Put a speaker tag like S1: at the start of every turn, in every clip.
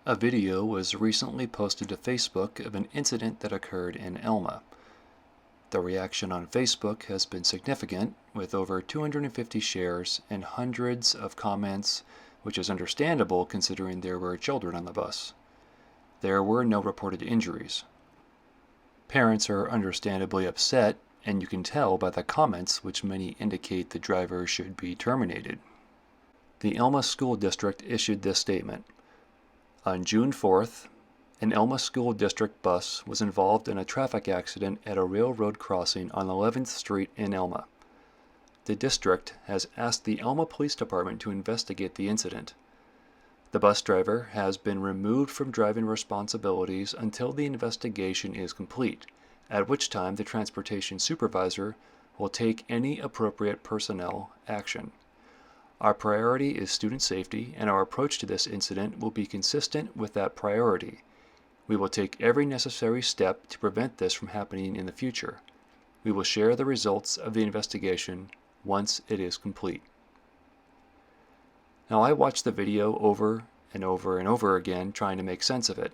S1: A video was recently posted to Facebook of an incident that occurred in Elma. The reaction on Facebook has been significant, with over 250 shares and hundreds of comments, which is understandable considering there were children on the bus. There were no reported injuries. Parents are understandably upset, and you can tell by the comments, which many indicate the driver should be terminated. The Elma School District issued this statement. On June 4th, an Elma School District bus was involved in a traffic accident at a railroad crossing on 11th Street in Elma. The district has asked the Elma Police Department to investigate the incident. The bus driver has been removed from driving responsibilities until the investigation is complete, at which time the transportation supervisor will take any appropriate personnel action. Our priority is student safety, and our approach to this incident will be consistent with that priority. We will take every necessary step to prevent this from happening in the future. We will share the results of the investigation once it is complete. Now, I watched the video over and over and over again trying to make sense of it.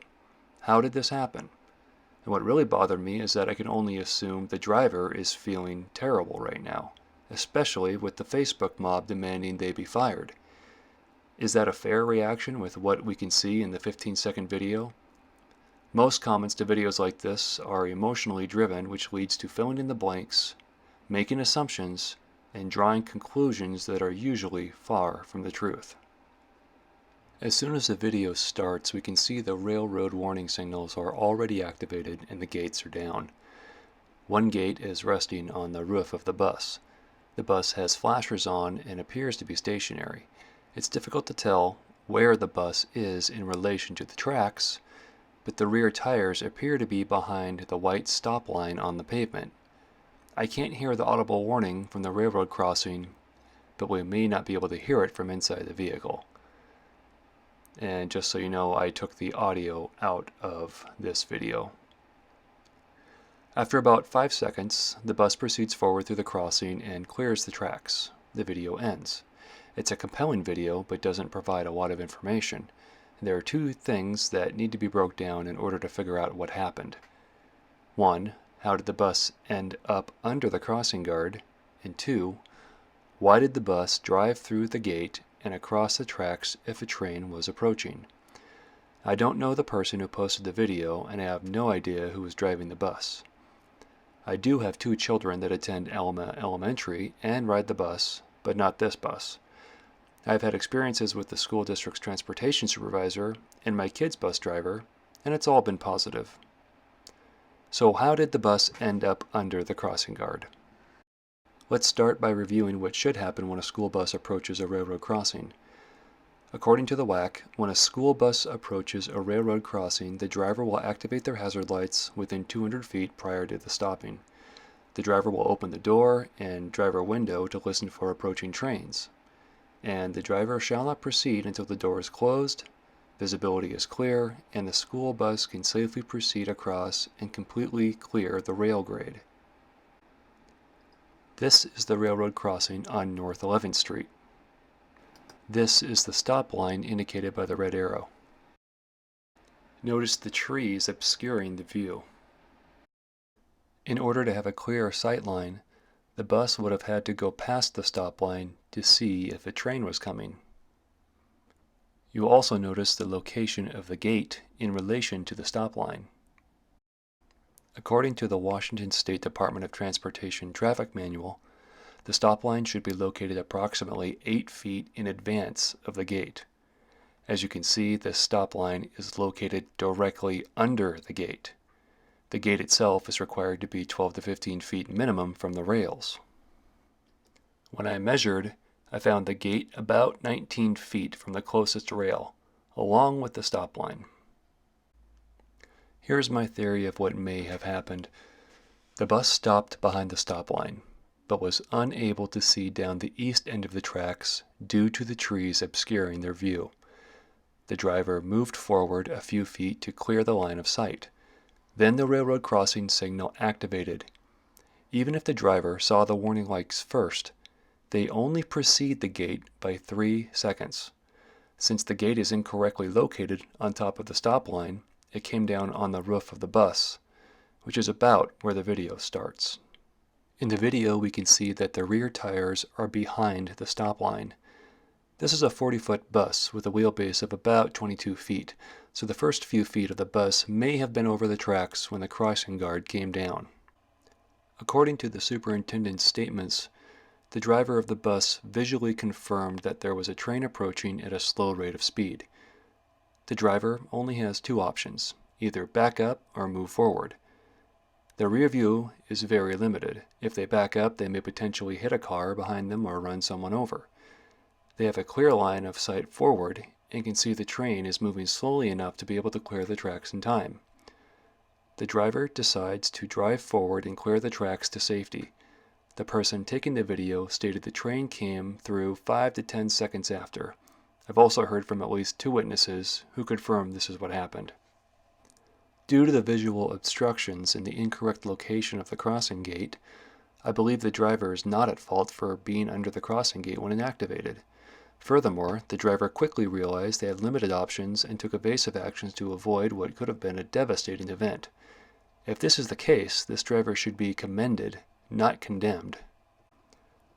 S1: How did this happen? And what really bothered me is that I can only assume the driver is feeling terrible right now, especially with the Facebook mob demanding they be fired. Is that a fair reaction with what we can see in the 15-second video? Most comments to videos like this are emotionally driven, which leads to filling in the blanks, making assumptions, and drawing conclusions that are usually far from the truth. As soon as the video starts, we can see the railroad warning signals are already activated and the gates are down. One gate is resting on the roof of the bus. The bus has flashers on and appears to be stationary. It's difficult to tell where the bus is in relation to the tracks, but the rear tires appear to be behind the white stop line on the pavement. I can't hear the audible warning from the railroad crossing, but we may not be able to hear it from inside the vehicle. And just so you know, I took the audio out of this video. After about 5 seconds, the bus proceeds forward through the crossing and clears the tracks. The video ends. It's a compelling video, but doesn't provide a lot of information. There are two things that need to be broke down in order to figure out what happened. One, how did the bus end up under the crossing guard? And two, why did the bus drive through the gate and across the tracks if a train was approaching? I don't know the person who posted the video, and I have no idea who was driving the bus. I do have 2 children that attend Elma Elementary and ride the bus, but not this bus. I've had experiences with the school district's transportation supervisor and my kid's bus driver, and it's all been positive. So how did the bus end up under the crossing guard? Let's start by reviewing what should happen when a school bus approaches a railroad crossing. According to the WAC, when a school bus approaches a railroad crossing, the driver will activate their hazard lights within 200 feet prior to the stopping. The driver will open the door and driver window to listen for approaching trains. And the driver shall not proceed until the door is closed, visibility is clear, and the school bus can safely proceed across and completely clear the rail grade. This is the railroad crossing on North 11th Street. This is the stop line indicated by the red arrow. Notice the trees obscuring the view. In order to have a clear sight line, the bus would have had to go past the stop line to see if a train was coming. You will also notice the location of the gate in relation to the stop line. According to the Washington State Department of Transportation Traffic Manual, the stop line should be located approximately 8 feet in advance of the gate. As you can see, the stop line is located directly under the gate. The gate itself is required to be 12 to 15 feet minimum from the rails. When I measured, I found the gate about 19 feet from the closest rail, along with the stop line. Here's my theory of what may have happened. The bus stopped behind the stop line, but was unable to see down the east end of the tracks due to the trees obscuring their view. The driver moved forward a few feet to clear the line of sight. Then the railroad crossing signal activated. Even if the driver saw the warning lights first, they only precede the gate by 3 seconds. Since the gate is incorrectly located on top of the stop line, it came down on the roof of the bus, which is about where the video starts. In the video, we can see that the rear tires are behind the stop line. This is a 40-foot bus with a wheelbase of about 22 feet, so the first few feet of the bus may have been over the tracks when the crossing guard came down. According to the superintendent's statements, the driver of the bus visually confirmed that there was a train approaching at a slow rate of speed. The driver only has two options, either back up or move forward. The rear view is very limited. If they back up, they may potentially hit a car behind them or run someone over. They have a clear line of sight forward and can see the train is moving slowly enough to be able to clear the tracks in time. The driver decides to drive forward and clear the tracks to safety. The person taking the video stated the train came through 5 to 10 seconds after. I've also heard from at least 2 witnesses who confirmed this is what happened. Due to the visual obstructions and the incorrect location of the crossing gate, I believe the driver is not at fault for being under the crossing gate when inactivated. Furthermore, the driver quickly realized they had limited options and took evasive actions to avoid what could have been a devastating event. If this is the case, this driver should be commended, not condemned.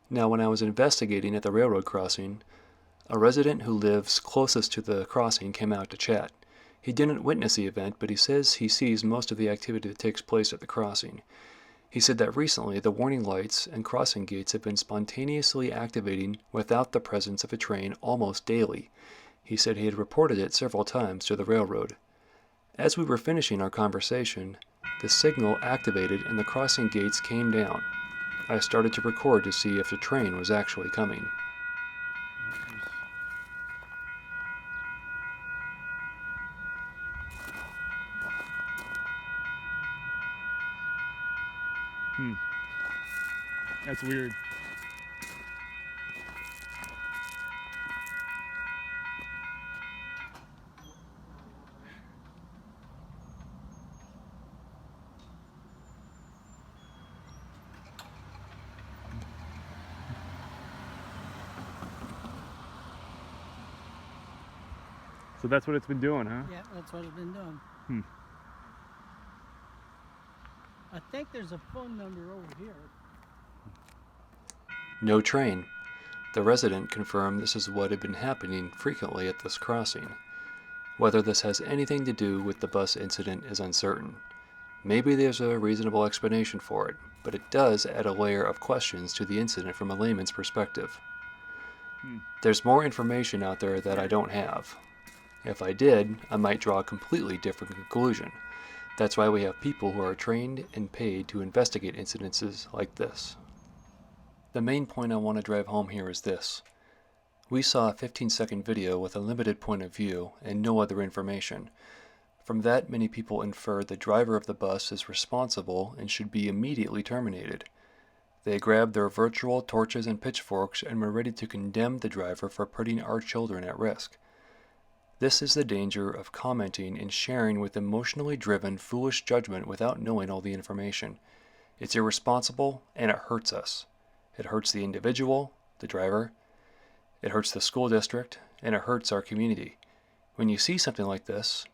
S1: Now, when I was investigating at the railroad crossing, a resident who lives closest to the crossing came out to chat. He didn't witness the event, but he says he sees most of the activity that takes place at the crossing. He said that recently the warning lights and crossing gates have been spontaneously activating without the presence of a train almost daily. He said he had reported it several times to the railroad. As we were finishing our conversation, the signal activated and the crossing gates came down. I started to record to see if the train was actually coming.
S2: That's weird. So that's what it's been doing, huh?
S3: Yeah, that's what it's been doing. I think there's a phone number over here.
S1: No train. The resident confirmed this is what had been happening frequently at this crossing. Whether this has anything to do with the bus incident is uncertain. Maybe there's a reasonable explanation for it, but it does add a layer of questions to the incident from a layman's perspective. There's more information out there that I don't have. If I did, I might draw a completely different conclusion. That's why we have people who are trained and paid to investigate incidences like this. The main point I want to drive home here is this. We saw a 15-second video with a limited point of view and no other information. From that, many people inferred the driver of the bus is responsible and should be immediately terminated. They grabbed their virtual torches and pitchforks and were ready to condemn the driver for putting our children at risk. This is the danger of commenting and sharing with emotionally driven, foolish judgment without knowing all the information. It's irresponsible and it hurts us. It hurts the individual, the driver, it hurts the school district, and it hurts our community. When you see something like this,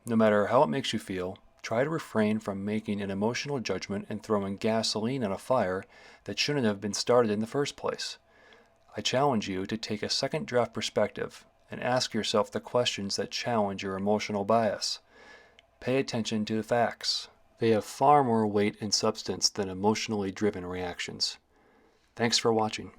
S1: no matter how it makes you feel, try to refrain from making an emotional judgment and throwing gasoline on a fire that shouldn't have been started in the first place. I challenge you to take a second draft perspective and ask yourself the questions that challenge your emotional bias. Pay attention to the facts. They have far more weight and substance than emotionally driven reactions. Thanks for watching.